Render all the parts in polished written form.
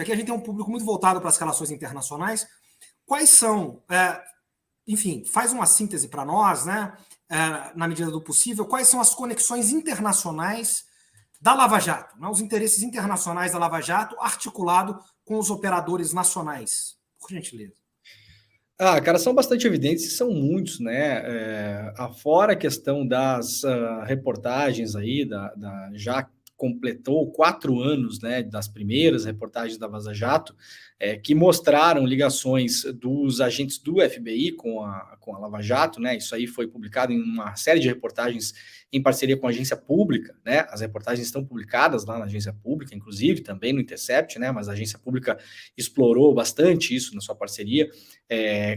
aqui a gente tem um público muito voltado para as relações internacionais. Quais são, enfim, faz uma síntese para nós, né, na medida do possível, quais são as conexões internacionais da Lava Jato, né, os interesses internacionais da Lava Jato articulado com os operadores nacionais, por gentileza. Cara, são bastante evidentes e são muitos, né? Afora a questão das reportagens aí, já completou 4 anos, né, das primeiras reportagens da Vaza Jato, que mostraram ligações dos agentes do FBI com a Lava Jato, né? Isso aí foi publicado em uma série de reportagens em parceria com a agência pública, né? As reportagens estão publicadas lá na agência pública, inclusive, também no Intercept, né? Mas a agência pública explorou bastante isso na sua parceria,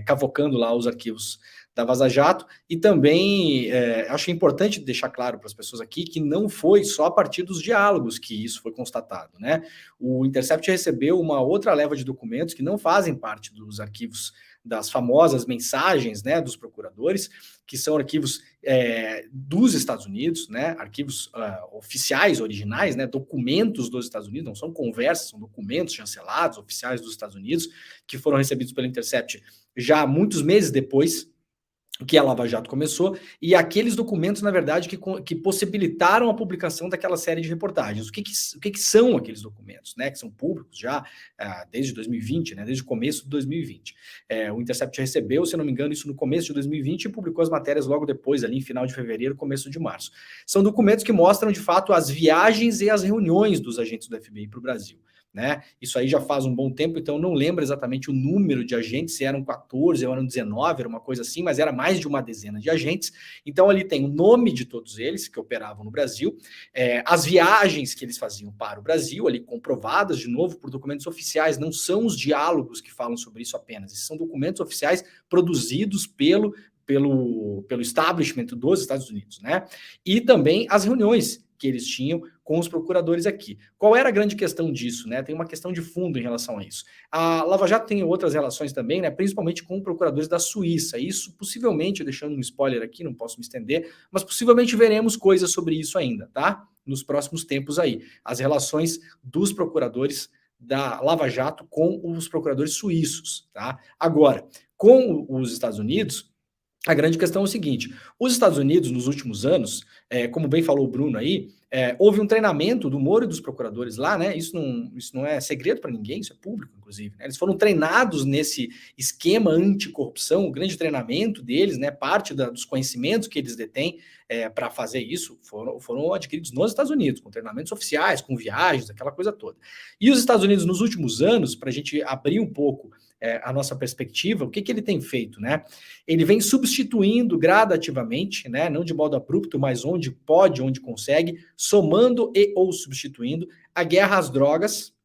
cavocando lá os arquivos da Vaza Jato, e também acho importante deixar claro para as pessoas aqui que não foi só a partir dos diálogos que isso foi constatado, né? O Intercept recebeu uma outra leva de documentos que não fazem parte dos arquivos das famosas mensagens, né, dos procuradores, que são arquivos dos Estados Unidos, né, arquivos oficiais, originais, né, documentos dos Estados Unidos, não são conversas, são documentos chancelados, oficiais dos Estados Unidos, que foram recebidos pelo Intercept já muitos meses depois que a Lava Jato começou, e aqueles documentos, na verdade, que possibilitaram a publicação daquela série de reportagens. O que são aqueles documentos, né, que são públicos já desde 2020, né, desde o começo de 2020. O Intercept recebeu, se não me engano, isso no começo de 2020 e publicou as matérias logo depois, ali em final de fevereiro, começo de março. São documentos que mostram, de fato, as viagens e as reuniões dos agentes do FBI para o Brasil. Né? Isso aí já faz um bom tempo, então não lembro exatamente o número de agentes, se eram 14 ou eram 19, era uma coisa assim, mas era mais de uma dezena de agentes. Então ali tem o nome de todos eles que operavam no Brasil, as viagens que eles faziam para o Brasil, ali comprovadas de novo por documentos oficiais, não são os diálogos que falam sobre isso apenas, esses são documentos oficiais produzidos pelo establishment dos Estados Unidos, né? E também as reuniões que eles tinham com os procuradores aqui. Qual era a grande questão disso, né? Tem uma questão de fundo em relação a isso. A Lava Jato tem outras relações também, né? Principalmente com procuradores da Suíça. Isso possivelmente, deixando um spoiler aqui, não posso me estender, mas possivelmente veremos coisas sobre isso ainda, tá? Nos próximos tempos aí. As relações dos procuradores da Lava Jato com os procuradores suíços, tá? Agora, com os Estados Unidos, a grande questão é o seguinte: os Estados Unidos, nos últimos anos, como bem falou o Bruno aí, houve um treinamento do Moro e dos procuradores lá, né? Isso não é segredo para ninguém, isso é público, inclusive. Né? Eles foram treinados nesse esquema anticorrupção, o grande treinamento deles, né? Parte dos conhecimentos que eles detêm para fazer isso foram adquiridos nos Estados Unidos, com treinamentos oficiais, com viagens, aquela coisa toda. E os Estados Unidos, nos últimos anos, para a gente abrir um pouco a nossa perspectiva, o que ele tem feito, né? Ele vem substituindo gradativamente, né? Não de modo abrupto, mas onde pode, onde consegue, somando e ou substituindo a guerra às drogas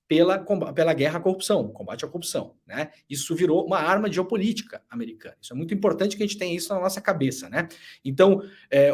pela guerra à corrupção, combate à corrupção, né? Isso virou uma arma de geopolítica americana. Isso é muito importante que a gente tenha isso na nossa cabeça, né? Então,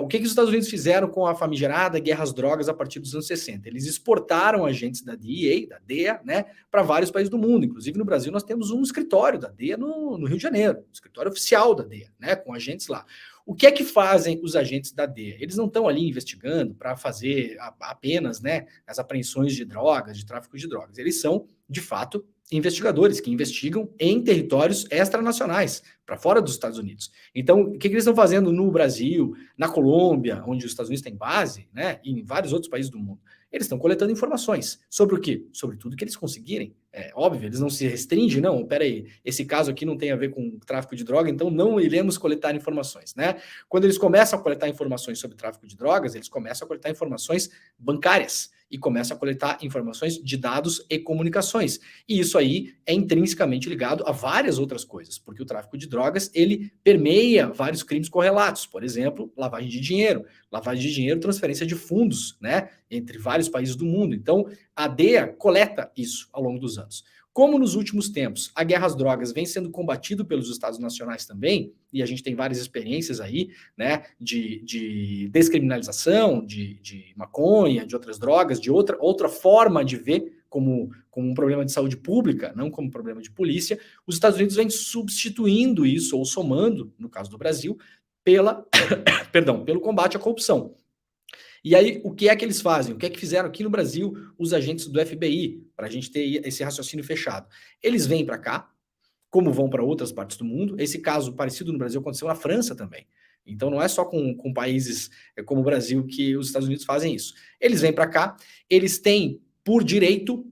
o que os Estados Unidos fizeram com a famigerada guerra às drogas a partir dos anos 60? Eles exportaram agentes da DEA, da DEA, né, para vários países do mundo. Inclusive no Brasil nós temos um escritório da DEA no Rio de Janeiro, um escritório oficial da DEA, né, com agentes lá. O que é que fazem os agentes da DEA? Eles não estão ali investigando para fazer apenas, né, as apreensões de drogas, de tráfico de drogas. Eles são, de fato, investigadores que investigam em territórios extranacionais, para fora dos Estados Unidos. Então, o que eles estão fazendo no Brasil, na Colômbia, onde os Estados Unidos têm base, né, e em vários outros países do mundo? Eles estão coletando informações. Sobre o quê? Sobre tudo que eles conseguirem. É óbvio, eles não se restringem, não, peraí, esse caso aqui não tem a ver com tráfico de droga, então não iremos coletar informações, né? Quando eles começam a coletar informações sobre tráfico de drogas, eles começam a coletar informações bancárias e começam a coletar informações de dados e comunicações. E isso aí é intrinsecamente ligado a várias outras coisas, porque o tráfico de drogas, ele permeia vários crimes correlatos, por exemplo, lavagem de dinheiro, transferência de fundos, né, entre vários países do mundo. Então, a DEA coleta isso ao longo dos anos. Como nos últimos tempos a guerra às drogas vem sendo combatido pelos Estados nacionais também, e a gente tem várias experiências aí, né, de descriminalização, de maconha, de outras drogas, de outra forma de ver como um problema de saúde pública, não como problema de polícia, os Estados Unidos vêm substituindo isso, ou somando, no caso do Brasil, pelo combate à corrupção. E aí, o que é que eles fazem? O que é que fizeram aqui no Brasil os agentes do FBI, para a gente ter esse raciocínio fechado? Eles vêm para cá, como vão para outras partes do mundo. Esse caso parecido no Brasil aconteceu na França também. Então não é só com países como o Brasil que os Estados Unidos fazem isso. Eles vêm para cá, eles têm por direito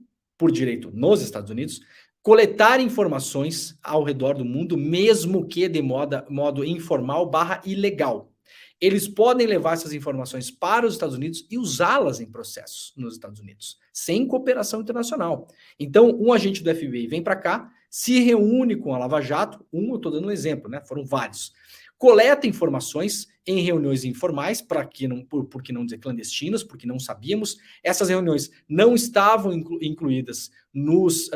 nos Estados Unidos, coletar informações ao redor do mundo, mesmo que de modo informal / ilegal. Eles podem levar essas informações para os Estados Unidos e usá-las em processos nos Estados Unidos, sem cooperação internacional. Então, um agente do FBI vem para cá, se reúne com a Lava Jato, eu estou dando um exemplo, né? Foram vários. Coleta informações em reuniões informais, por que não dizer clandestinas, porque não sabíamos. Essas reuniões não estavam incluídas nos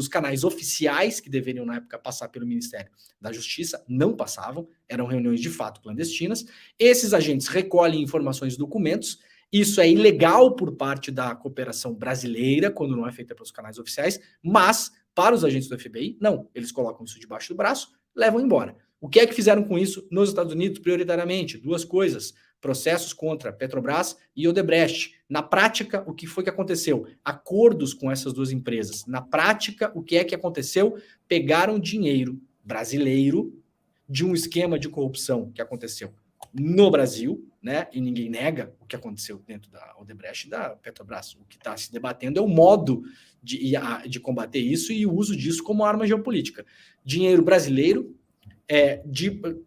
canais oficiais que deveriam, na época, passar pelo Ministério da Justiça, não passavam, eram reuniões de fato clandestinas. Esses agentes recolhem informações e documentos. Isso é ilegal por parte da cooperação brasileira, quando não é feita pelos canais oficiais, mas para os agentes do FBI, não. Eles colocam isso debaixo do braço, levam embora. O que é que fizeram com isso nos Estados Unidos, prioritariamente? Duas coisas. Processos contra Petrobras e Odebrecht. Na prática, o que foi que aconteceu? Acordos com essas duas empresas. Na prática, o que é que aconteceu? Pegaram dinheiro brasileiro de um esquema de corrupção que aconteceu no Brasil, né? E ninguém nega o que aconteceu dentro da Odebrecht e da Petrobras. O que está se debatendo é o modo de combater isso e o uso disso como arma geopolítica. Dinheiro brasileiro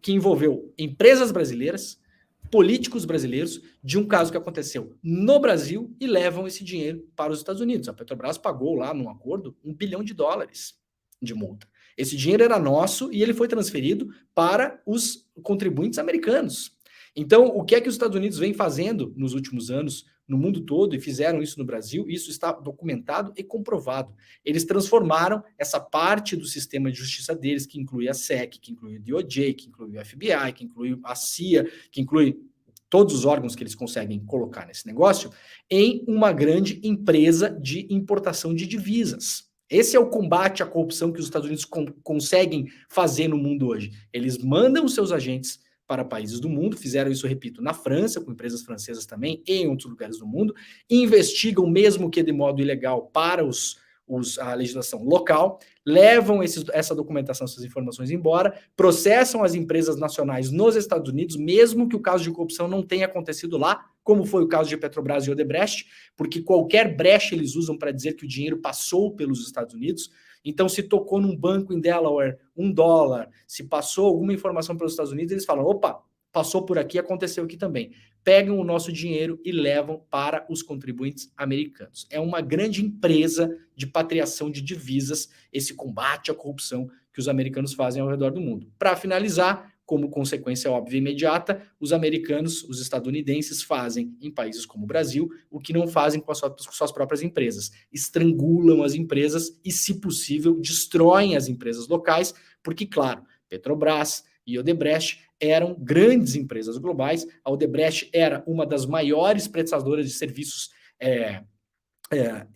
que envolveu empresas brasileiras, políticos brasileiros, de um caso que aconteceu no Brasil e levam esse dinheiro para os Estados Unidos. A Petrobras pagou lá num acordo $1 bilhão de multa. Esse dinheiro era nosso e ele foi transferido para os contribuintes americanos. Então, o que é que os Estados Unidos vem fazendo nos últimos anos no mundo todo e fizeram isso no Brasil? Isso está documentado e comprovado. Eles transformaram essa parte do sistema de justiça deles, que inclui a SEC, que inclui o DOJ, que inclui o FBI, que inclui a CIA, que inclui todos os órgãos que eles conseguem colocar nesse negócio, em uma grande empresa de importação de divisas. Esse é o combate à corrupção que os Estados Unidos conseguem fazer no mundo hoje. Eles mandam os seus agentes para países do mundo, fizeram isso, repito, na França, com empresas francesas também, e em outros lugares do mundo, investigam, mesmo que de modo ilegal, para a legislação local, levam essa documentação, essas informações embora, processam as empresas nacionais nos Estados Unidos, mesmo que o caso de corrupção não tenha acontecido lá, como foi o caso de Petrobras e Odebrecht, porque qualquer brecha eles usam para dizer que o dinheiro passou pelos Estados Unidos. Então, se tocou num banco em Delaware $1, se passou alguma informação pelos Estados Unidos, eles falam, opa, passou por aqui, aconteceu aqui também. Pegam o nosso dinheiro e levam para os contribuintes americanos. É uma grande empresa de patriação de divisas, esse combate à corrupção que os americanos fazem ao redor do mundo. Para finalizar, como consequência óbvia e imediata, os americanos, os estadunidenses fazem em países como o Brasil o que não fazem com suas próprias empresas. Estrangulam as empresas e, se possível, destroem as empresas locais, porque, claro, Petrobras e Odebrecht eram grandes empresas globais. A Odebrecht era uma das maiores prestadoras de serviços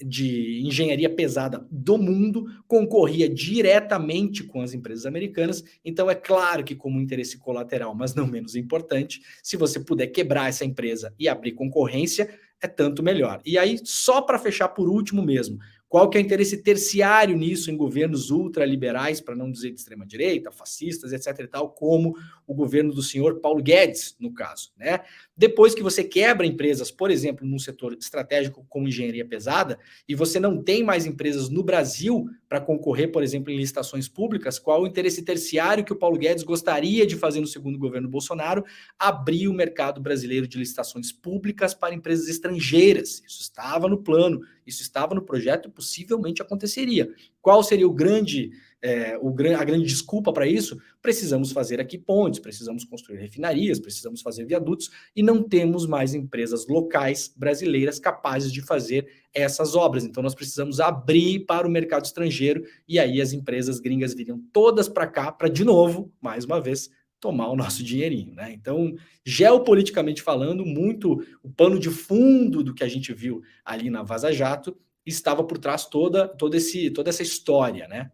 de engenharia pesada do mundo, concorria diretamente com as empresas americanas. Então, é claro que, como interesse colateral, mas não menos importante, se você puder quebrar essa empresa e abrir concorrência, é tanto melhor. E aí, só para fechar por último mesmo, qual que é o interesse terciário nisso em governos ultraliberais, para não dizer de extrema-direita, fascistas, etc. e tal, como o governo do senhor Paulo Guedes, no caso, né? Depois que você quebra empresas, por exemplo, num setor estratégico como engenharia pesada, e você não tem mais empresas no Brasil para concorrer, por exemplo, em licitações públicas, qual o interesse terciário que o Paulo Guedes gostaria de fazer no segundo governo Bolsonaro? Abrir o mercado brasileiro de licitações públicas para empresas estrangeiras. Isso estava no plano, isso estava no projeto e possivelmente aconteceria. Qual seria a grande desculpa para isso? Precisamos fazer aqui pontes, precisamos construir refinarias, precisamos fazer viadutos e não temos mais empresas locais brasileiras capazes de fazer essas obras. Então nós precisamos abrir para o mercado estrangeiro e aí as empresas gringas viriam todas para cá para, de novo, mais uma vez, tomar o nosso dinheirinho, né? Então, geopoliticamente falando, muito o pano de fundo do que a gente viu ali na Vaza Jato estava por trás toda essa história, né?